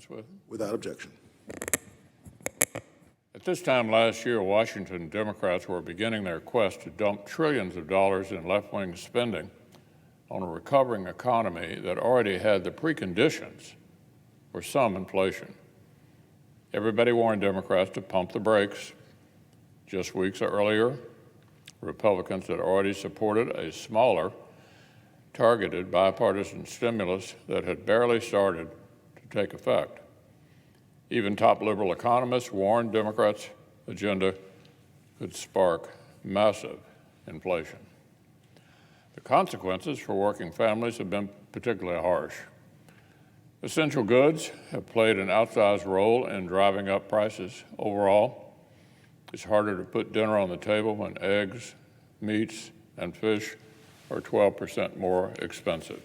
dispense with? Without objection. At this time last year, Washington Democrats were beginning their quest to dump trillions of dollars in left-wing spending on a recovering economy that already had the preconditions for some inflation. Everybody warned Democrats to pump the brakes. Just weeks earlier, Republicans had already supported a smaller, targeted bipartisan stimulus that had barely started to take effect. Even top liberal economists warned Democrats' agenda could spark massive inflation. The consequences for working families have been particularly harsh. Essential goods have played an outsized role in driving up prices overall. It's harder to put dinner on the table when eggs, meats, and fish are 12% more expensive.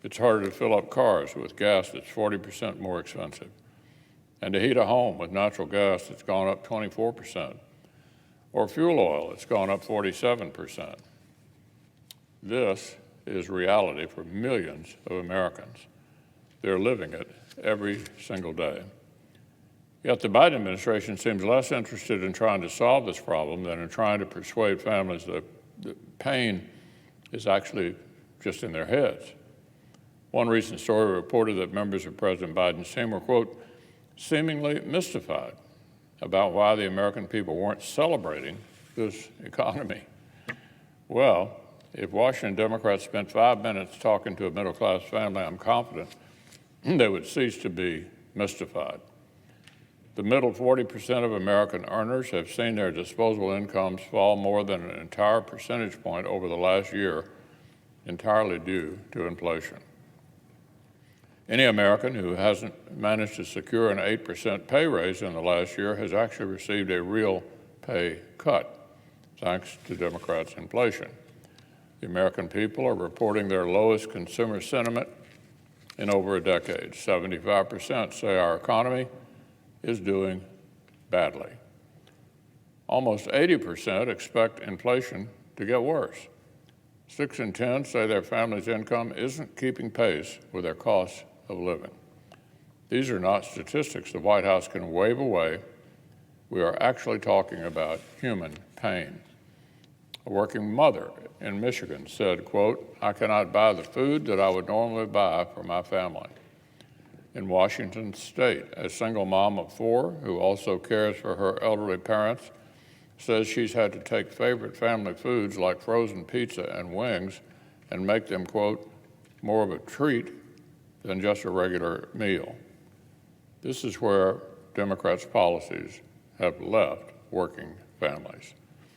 It's harder to fill up cars with gas that's 40% more expensive, and to heat a home with natural gas that's gone up 24%, or fuel oil that's gone up 47%. This is reality for millions of Americans. They're living it every single day. Yet the Biden administration seems less interested in trying to solve this problem than in trying to persuade families that the pain is actually just in their heads. One recent story reported that members of President Biden's team were, quote, seemingly mystified about why the American people weren't celebrating this economy. Well, if Washington Democrats spent 5 minutes talking to a middle-class family, I'm confident they would cease to be mystified. The middle 40% of American earners have seen their disposable incomes fall more than an entire percentage point over the last year, entirely due to inflation. Any American who hasn't managed to secure an 8% pay raise in the last year has actually received a real pay cut, thanks to Democrats' inflation. The American people are reporting their lowest consumer sentiment in over a decade. 75% say our economy is doing badly. Almost 80% expect inflation to get worse. 6 in 10 say their family's income isn't keeping pace with their costs of living. These are not statistics the White House can wave away. We are actually talking about human pain. A working mother in Michigan said, quote, I cannot buy the food that I would normally buy for my family. In Washington State, a single mom of 4 who also cares for her elderly parents says she's had to take favorite family foods like frozen pizza and wings and make them, quote, more of a treat than just a regular meal. This is where Democrats' policies have left working families.